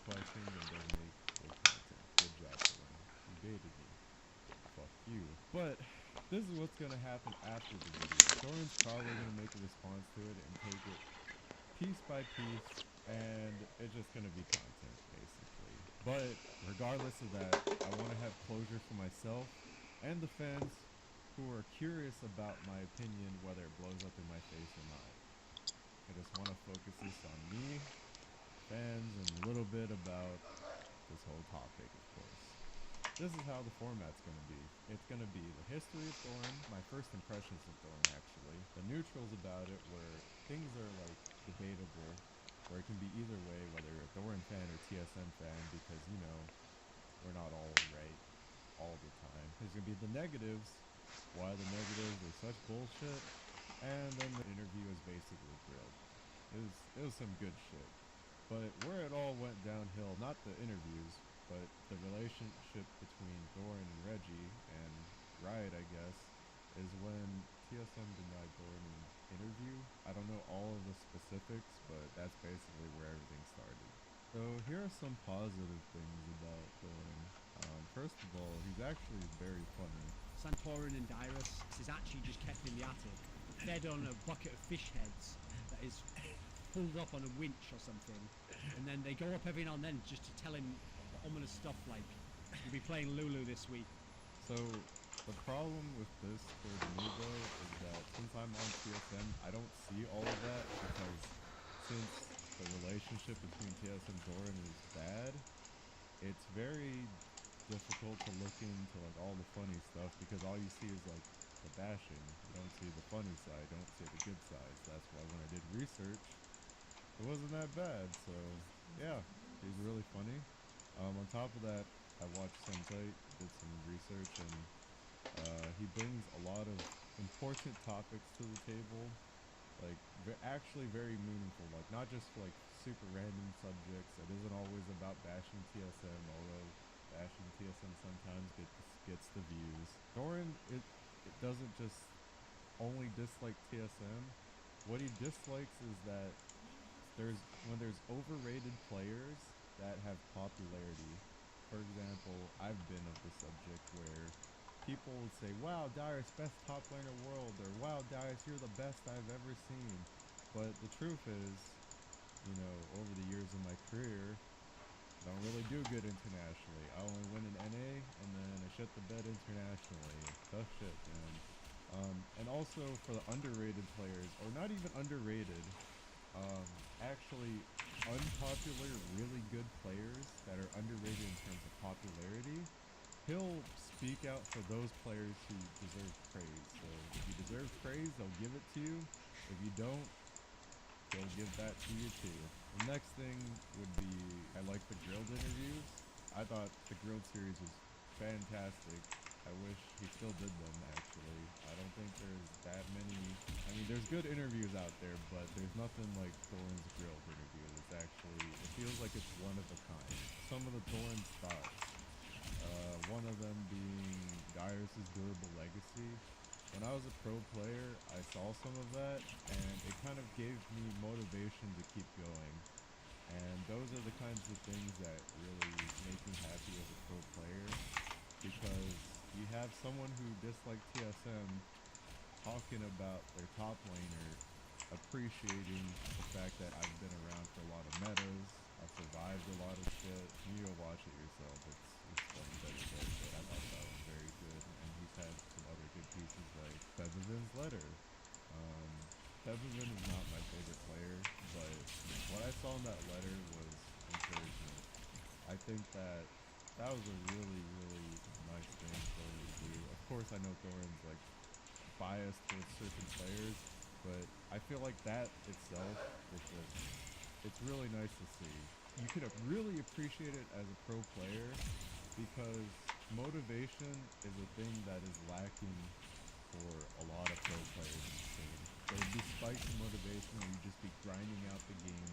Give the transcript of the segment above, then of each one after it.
questions and don't make good content. Good job, Thorin. You baited me. Fuck you. But this is what's gonna happen after the video. Thorin's probably gonna make a response to it and take it piece by piece, and it's just gonna be content basically. But regardless of that, I want to have closure for myself and the fans who are curious about my opinion, whether it blows up in my face or not. I just want to focus this on me, fans, and a little bit about this whole topic, of course. This is how the format's going to be. It's going to be the history of Thorin, my first impressions of Thorin, actually. The neutrals about it, where things are, like, debatable, where it can be either way, whether you're a Thorin fan or TSM fan, because, you know, we're not all right all the time. There's going to be the negatives, why the negatives are such bullshit, and then the interview is basically grilled. It was some good shit. But where it all went downhill, not the interviews, but the relationship between Thorin and Reggie and Riot, I guess, is when TSM denied Thorin an interview. I don't know all of the specifics, but that's basically where everything started. So here are some positive things about Thorin. First of all, he's actually very funny. Santorin and Dyrus is actually just kept in the attic, fed on a bucket of fish heads that is pulled up on a winch or something, and then they go up every now and then just to tell him ominous stuff like, "You'll be playing Lulu this week." So the problem with this for me though is that since I'm on TSM, I don't see all of that because since the relationship between TSM and Thorin is bad, it's very difficult to look into like all the funny stuff because all you see is like the bashing. You don't see the funny side, you don't see the good sides. That's why when I did research, it wasn't that bad. So yeah, he's really funny. On top of that, I watched Sensei, did some research, and he brings a lot of important topics to the table, like actually very meaningful, like not just like super random subjects. It isn't always about bashing TSM, although bashing TSM sometimes gets the views. Thorin, it doesn't just only dislike TSM. What he dislikes is that when there's overrated players that have popularity. For example, I've been of the subject where people would say, "Wow, Dyrus, best top laner world," or "Wow, Dyrus, you're the best I've ever seen." But the truth is, you know, over the years of my career, I don't really do good internationally. I only win in NA, and then I shit the bed internationally. Tough shit, man. And also for the underrated players, or not even underrated, actually unpopular, really good players that are underrated in terms of popularity, he'll speak out for those players who deserve praise. So if you deserve praise, they'll give it to you. If you don't, they'll give that to you too. The next thing would be, I like the grilled interviews. I thought the grilled series was fantastic. I wish he still did them, actually. I don't think there's that many. I mean, there's good interviews out there, but there's nothing like Thorin's grilled interview. It feels like it's one of a kind. Some of the Thorin's thoughts, one of them being Dyrus's durable legacy. When I was a pro player, I saw some of that, and it kind of gave me motivation to keep going. And those are the kinds of things that really make me happy as a pro player, because you have someone who disliked TSM talking about their top laner, appreciating the fact that I've been around for a lot of metas, I've survived a lot of shit. You go watch it yourself, it's funny that he says, but I thought that was very good, and he's had some other good pieces like Febiven's letter. Febiven is not my favorite player, but what I saw in that letter was encouragement. I think that was a really, really nice thing Thorin to do. Of course, I know Thorin's like biased towards certain players, but I feel like that itself is just, it's really nice to see. You could really appreciate it as a pro player because motivation is a thing that is lacking for a lot of pro players in the scene. There'd be spikes in motivation where you'd just be grinding out the game.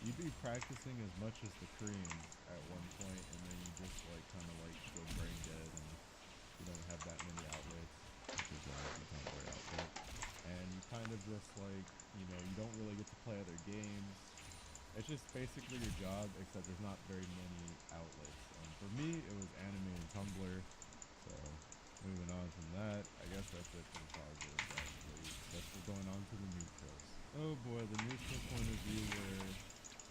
You'd be practicing as much as the Koreans at one point, and then you just like kind of like go brain dead and you don't have that many outlets, which is why I become their outlet. And you kind of just like, you know, you don't really get to play other games. it's just basically your job, except there's not very many outlets. For me, it was anime and Tumblr. So moving on from that, I guess that's it for the positives. Actually, we're going on to the neutrals. Oh boy, the neutral point of view where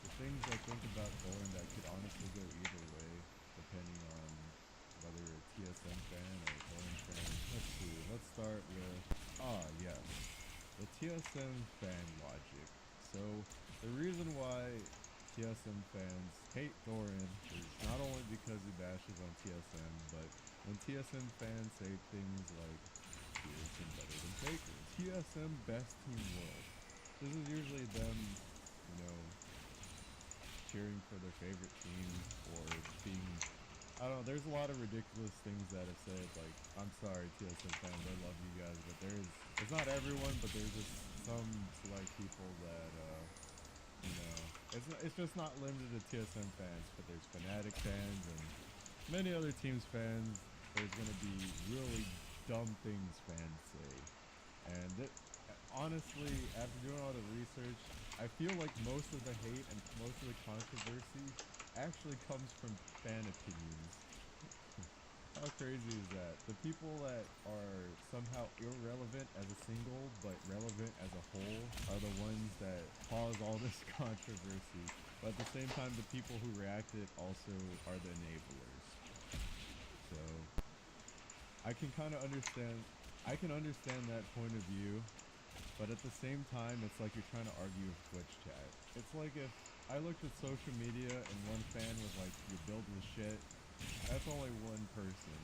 the things I think about Thorn that could honestly go either way, depending on whether you're a TSM fan or a Thorn fan. Let's see. Let's start with yes, the TSM fan logic. So the reason why TSM fans hate Thorin is not only because he bashes on TSM, but when TSM fans say things like TSM better than Faker, TSM best team world. This is usually them, cheering for their favorite team or being, I don't know, there's a lot of ridiculous things that have said, like, I'm sorry TSM fans, I love you guys, but it's not everyone, but there's just some select people that, it's just not limited to TSM fans, but there's Fnatic fans and many other teams fans. There's going to be really dumb things fans say. And honestly, after doing all the research, I feel like most of the hate and most of the controversy actually comes from fan opinions. How crazy is that? The people that are somehow irrelevant as a single, but relevant as a whole, are the ones that cause all this controversy. But at the same time, the people who reacted also are the enablers. So, I can kind of understand, I can understand that point of view, but at the same time, it's like you're trying to argue with Twitch chat. It's like if I looked at social media and one fan was like, your build was shit, that's only one person.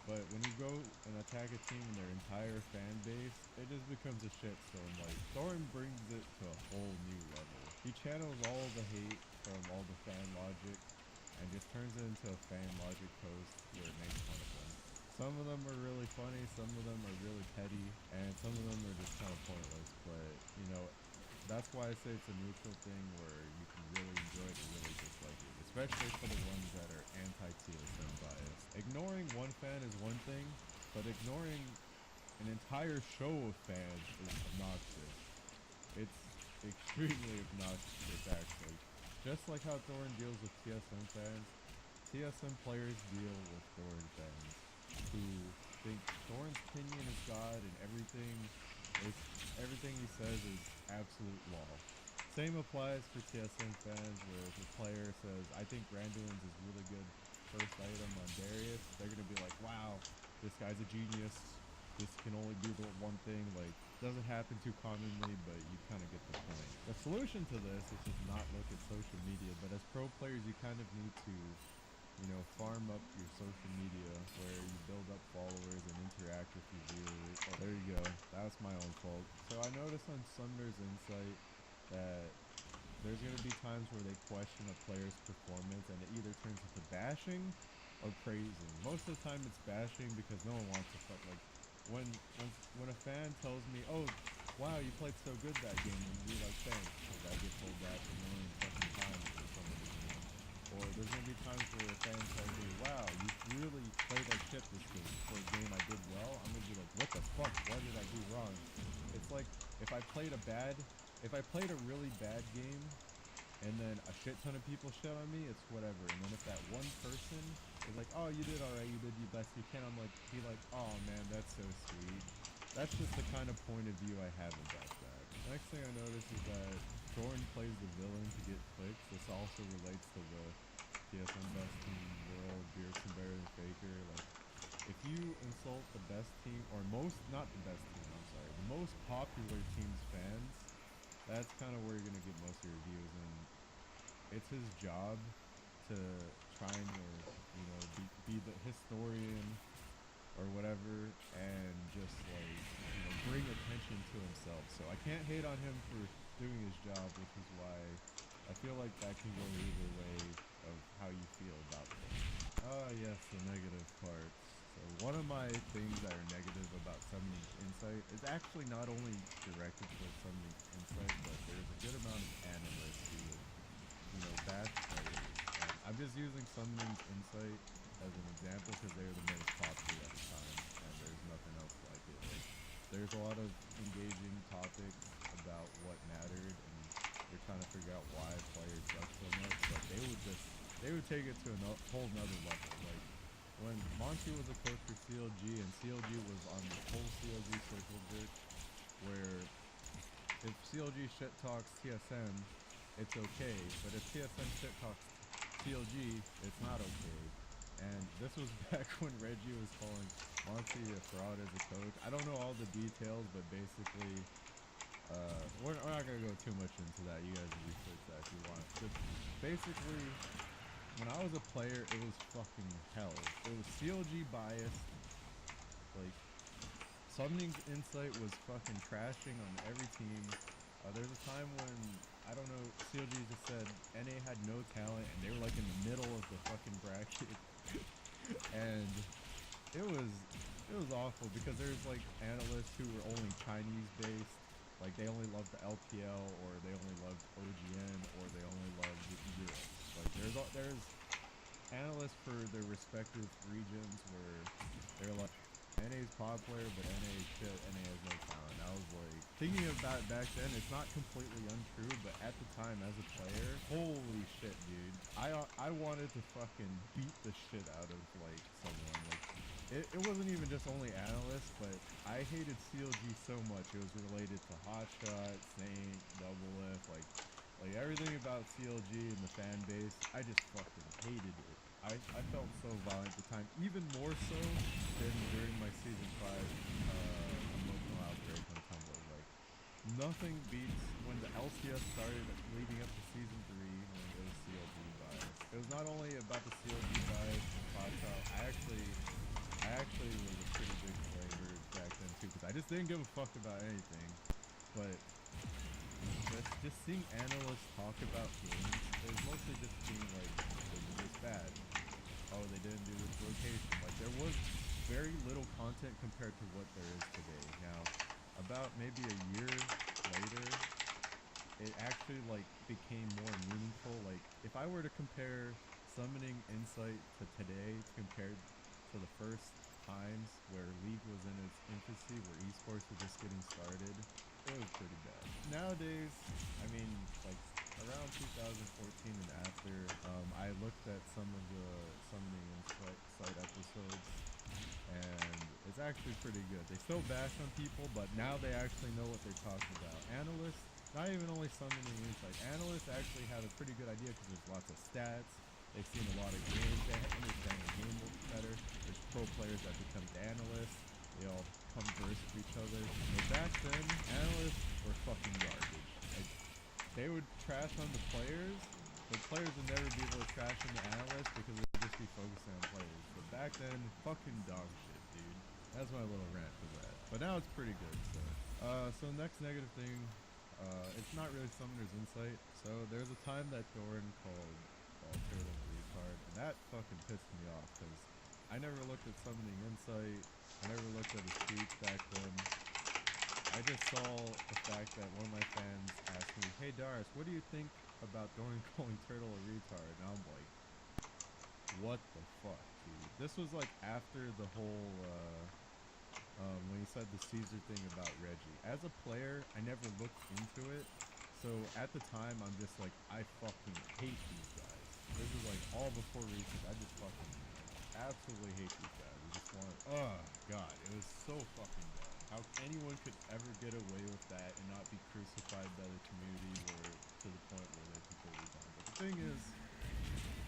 But when you go and attack a team and their entire fan base, it just becomes a shitstorm. Like, Thorin brings it to a whole new level. He channels all the hate from all the fan logic and just turns it into a fan logic post where it makes fun of them. Some of them are really funny, some of them are really petty, and some of them are just kind of pointless. But, that's why I say it's a neutral thing where you can really enjoy it or really dislike it, especially for the ones that are anti-TSM bias. Ignoring one fan is one thing, but ignoring an entire show of fans is obnoxious. It's extremely obnoxious, actually. Just like how Thorin deals with TSM fans, TSM players deal with Thorin fans who think Thorin's opinion is God and everything he says is absolute law. Same applies for TSM fans where if a player says, I think Randuin's is really good first item on Darius, they're going to be like, wow, this guy's a genius. This can only do the one thing. Like, doesn't happen too commonly, but you kind of get the point. The solution to this is just not look at social media, but as pro players, you kind of need to farm up your social media where you build up followers and interact with your viewers. Oh, there you go. That's my own fault. So I noticed on Sumner's Insight that there's going to be times where they question a player's performance and it either turns into bashing or praising. Most of the time it's bashing because no one wants to fuck. Like, when a fan tells me, oh, wow, you played so good that game, and be like, thanks, because I get told that a million fucking times for some reason. Or there's going to be times where a fan tells me, wow, you really played like shit this game. For a game I did well, I'm going to be like, what the fuck? What did I do wrong? It's like, if I played a really bad game, and then a shit ton of people shit on me, it's whatever. And then if that one person is like, oh, you did alright, you did your best you can, I'm like, be like, oh man, that's so sweet. That's just the kind of point of view I have about that. The next thing I noticed is that Thorin plays the villain to get clicks. This also relates to the TSM best team world, Beerson better than Faker. Like, if you insult the best team, or not the best team, I'm sorry, the most popular team's fans, that's kind of where you're going to get most of your views. And it's his job to try and, be the historian or whatever, and just bring attention to himself. So I can't hate on him for doing his job, which is why I feel like that can go either way of how you feel about things. Yes, the negative parts. So one of my things that are negative about Summoning Insight is actually not only directed towards Summoning Insight, but there's a good amount of animus who bash players. And I'm just using Summoning's Insight as an example because they were the most popular at the time, and there's nothing else like it. Like, there's a lot of engaging topics about what mattered, and they're trying to figure out why players suck so much, but they would take it to a whole nother level. Like when Monty was a coach for CLG and CLG was on the whole CLG circle jerk, where if CLG shit talks TSM, it's okay, but if TSM shit talks CLG, it's not okay. And this was back when Reggie was calling Monty a fraud as a coach. I don't know all the details, but basically, we're not gonna go too much into that. You guys can research that if you want. But basically, when I was a player, it was fucking hell. It was CLG biased. Like, Summoning's Insight was fucking trashing on every team. There's a time when, I don't know, CLG just said NA had no talent and they were like in the middle of the fucking bracket. And it was awful because there's like analysts who were only Chinese based. Like they only loved the LPL or they only loved OGN or they only loved Europe. Like there's analysts for their respective regions where they're like, NA's pod player, but NA is shit, NA has no talent. I was like, thinking about it back then, it's not completely untrue, but at the time as a player, holy shit, dude. I wanted to fucking beat the shit out of, like, someone. Like, it wasn't even just only analysts, but I hated CLG so much. It was related to Hotshot, Saint, Double F, like everything about CLG and the fan base, I just fucking hated it. I felt so violent at the time, even more so than during my season 5 emotional outbreak on Tumblr. Like, nothing beats when the LCS started leading up to season 3 when it was CLG bias. It was not only about the CLG bias and Hotshot. I actually was a pretty big flavor back then too, because I just didn't give a fuck about anything. But just seeing analysts talk about games, it was mostly just being like, it was bad. Oh, they didn't do this rotation. Like, there was very little content compared to what there is today. Now, about maybe a year later, it actually, like, became more meaningful. Like, if I were to compare Summoning Insight to today compared to the first times where League was in its infancy, where esports were just getting started, it was pretty bad. Nowadays, I mean, like, around 2014 and after, I looked at some of the Summoning Insight episodes, and it's actually pretty good. They still bash on people, but now they actually know what they're talking about. Analysts, not even only Summoning Insight, analysts actually have a pretty good idea because there's lots of stats. They've seen a lot of games. They understand the game better. There's pro players that become analysts. They all converse with each other. But back then, analysts were fucking garbage. Like, they would trash on the players, but players would never be able to trash on the analysts because they would just be focusing on players. But back then, fucking dog shit, dude. That's my little rant for that. But now it's pretty good, so next negative thing, it's not really Summoner's Insight. So there's a time that Doran called Turtle a retard, and that fucking pissed me off because I never looked at Summoning Insight. I never looked at his tweets back then. I just saw the fact that one of my fans asked me, "Hey Darius, what do you think about Doran calling Turtle a retard?" And I'm like, what the fuck, dude? This was like after the whole, when he said the Caesar thing about Reggie. As a player, I never looked into it. So at the time, I'm just like, I fucking hate these guys. This is like all before research. I just fucking absolutely hate these guys. I just want, oh god, it was so fucking bad. How anyone could ever get away with that and not be crucified by the community where to the point where they're completely done. But the thing is,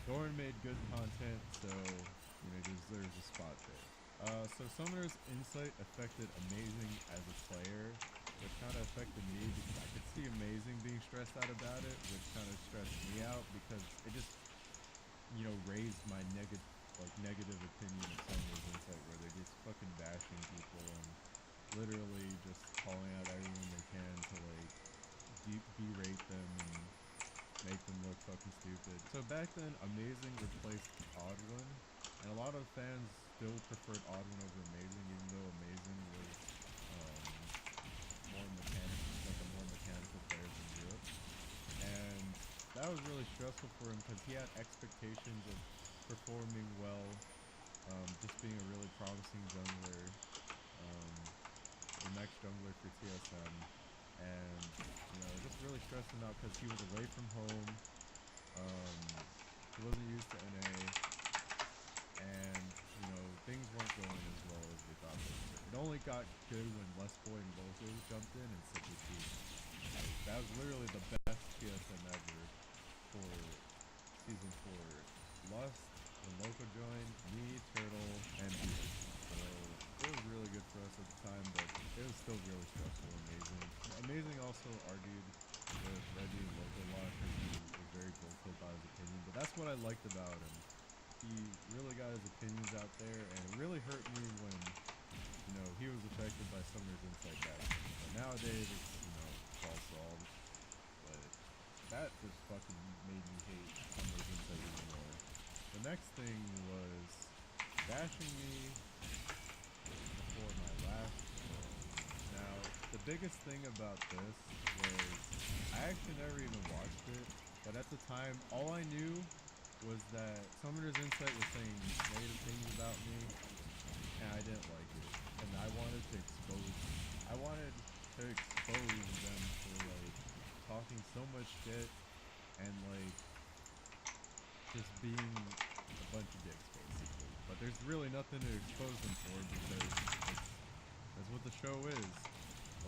Doran made good content, so he deserves a spot there. So Summoner's Insight affected Amazing as a player, which kind of affected me because I could see Amazing being stressed out about it, which kind of stressed me out because it just, raised my negative opinion of Summoner's Insight, where they're just fucking bashing people and literally just calling out everyone they can to like berate them and make them look fucking stupid. So back then, Amazing replaced Oddwin, and a lot of fans still preferred Oddwin over Amazing, even though Amazing was more mechanical, like a more mechanical player than Europe. And that was really stressful for him because he had expectations of performing well, just being a really promising jungler, the next jungler for TSM. and just really stressing out because he was away from home. He wasn't used to NA, and things weren't going as well as we thought they would. It only got good when Les Boy and Loco jumped in and Sippy Team. That was literally the best TSM ever for season 4. Lust, when Loco joined, me, Turtle, and Beard. So it was really good for us at the time, but it was still really stressful and amazing. Amazing also argued with Reggie and Loco a lot because he was very vocal about his opinion, but that's what I liked about him. He really got his opinions out there, and it really hurt me when, he was affected by Summer's Insight back then. But nowadays, it's, all solved. But that just fucking made me hate Summer's Insight even more. The next thing was bashing me for my last show. Now, the biggest thing about this was I actually never even watched it, but at the time, all I knew was that Summoner's Insight was saying negative things about me, and I didn't like it. And I wanted to expose them for, talking so much shit and, just being a bunch of dicks, basically. But there's really nothing to expose them for because that's what the show is.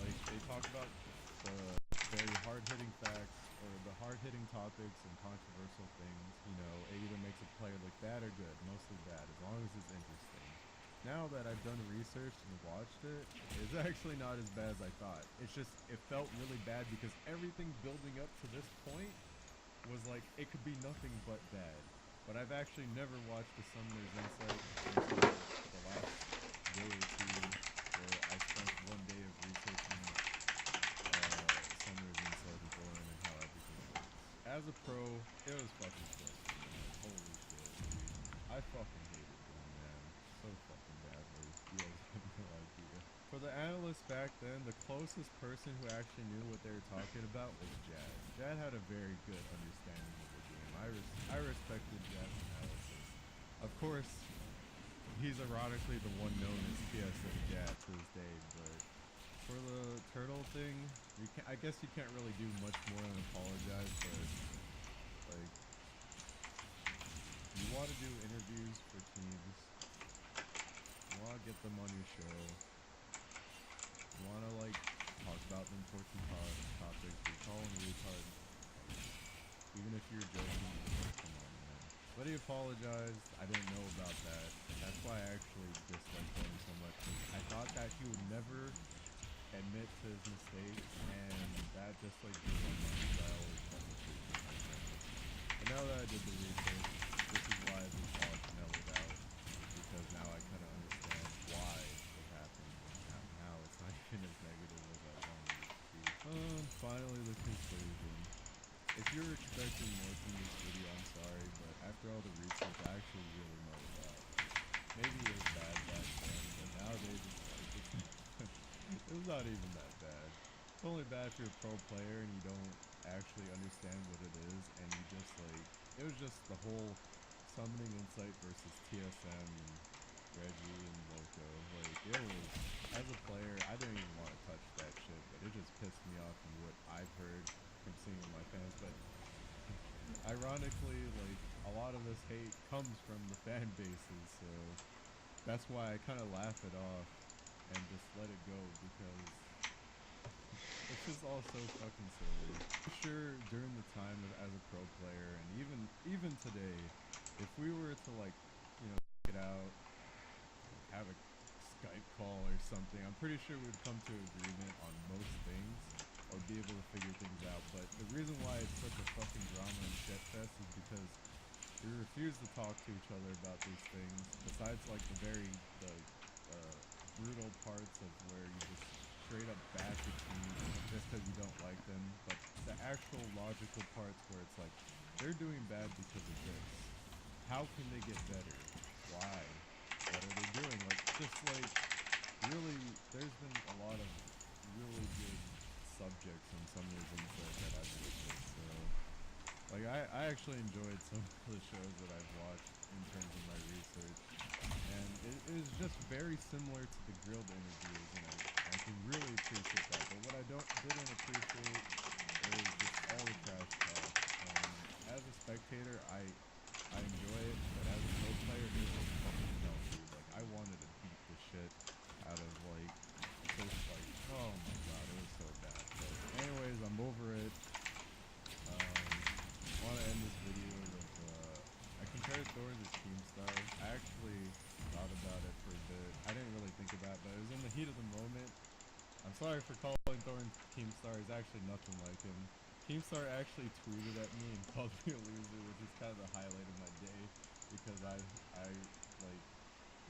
They talk about the very hard-hitting facts or the hard-hitting topics and controversial things. It either makes a player look bad or good, mostly bad, as long as it's interesting. Now that I've done research and watched it, it's actually not as bad as I thought. It's just, it felt really bad because everything building up to this point was it could be nothing but bad. But I've actually never watched the Summoner's Insight until the last day or two where I spent one day of researching Summoner's Insight and Thorin and how everything works. As a pro, it was fucking stressful, man. Holy shit, dude. I fucking hated them, man. So fucking badly. You guys have no idea. For the analysts back then, the closest person who actually knew what they were talking about was Jad. Jad had a very good understanding of the game. I respected Jad's analysis. Of course, he's ironically the one known as TSM Jad to this day, but for the turtle thing, I guess you can't really do much more than apologize, but you want to do interviews for teams, you want to get them on your show, you want to talk about the important topics, you call them retard, even if you're joking, come on, man. But he apologized. I didn't know about that, and that's why I actually disliked him so much. I thought that he would never admit to his mistakes, and that just blew my mind. I always thought mistakes were my friends. And now that I did the research, this is why this all mellowed out, because now I kind of understand why it happened, and now it's not even as negative as I wanted it to be. Finally, the conclusion. If you're expecting more from this video, I'm sorry, but after all the research, I actually really mellowed out. Maybe it was bad back then, but nowadays it's not even that bad. It's only bad if you're a pro player and you don't actually understand what it is, and you just it was just the whole Summoning Insight versus TSM and Reggie and Loco. It was, as a player, I didn't even want to touch that shit, but it just pissed me off from what I've heard from seeing with my fans. But ironically, a lot of this hate comes from the fan bases, so that's why I kind of laugh it off and just let it go, because it's just all so fucking silly. For sure, during the time as a pro player, and even today, if we were to get out, have a Skype call or something, I'm pretty sure we'd come to agreement on most things or be able to figure things out. But the reason why it's such a fucking drama and shit fest is because we refuse to talk to each other about these things. Besides the brutal parts of where you just straight up bash your team just because you don't like them, but the actual logical parts where it's they're doing bad because of this. How can they get better? Why? What are they doing? Really, there's been a lot of really good subjects in some of these insights that I've researched. So, I actually enjoyed some of the shows that I've watched in terms of my research, and it is just very similar to the grilled interviews, and I really appreciate that. But what I didn't appreciate is just all the trash talk. As a spectator, I enjoy it, but as a pro player, it was fucking hell, dude. Like I wanted to beat the shit out of like just like oh my god, it was so bad. But anyways, I'm over it. I want to end this video with I compared Thorin to Keemstar. I actually thought about it for a bit. I didn't really think about it, but it was in the heat of the moment. I'm sorry for calling Thorin Keemstar. He's actually nothing like him. Keemstar actually tweeted at me and called me a loser, which is kind of the highlight of my day because I like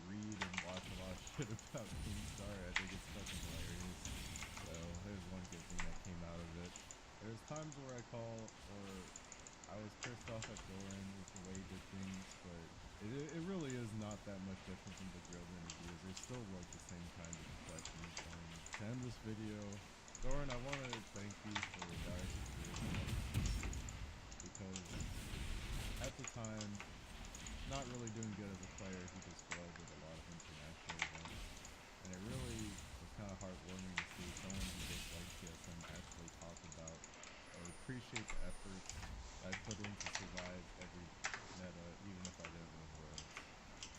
read and watch a lot of shit about Keemstar. I think it's fucking hilarious. So there's one good thing that came out of it. There's times where I call or I was pissed off at Thorin with the way he did things, but it really is not that much different from the grilled interviews. They're still like the same kind of questions. To end this video, Thorin, I want to thank you for the dire experience because at the time, not really doing good as a player, he just failed with a lot of international events. And it really was kind of heartwarming to see someone who just likes TSM actually talk about or appreciate the efforts I put in to survive every meta, even if I didn't win worlds.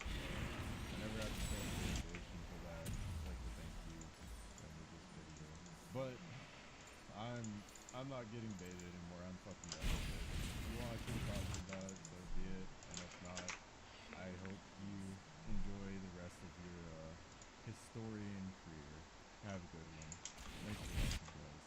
So I never have to show appreciation for that. I'd like to thank you for ending this video. But I'm not getting baited anymore. I'm fucking done with it. If you want to keep talking about it, so be it. And if not, I hope you enjoy the rest of your historian career. Have a good one. Thanks for watching, guys.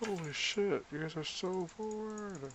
Holy shit, you guys are so forward.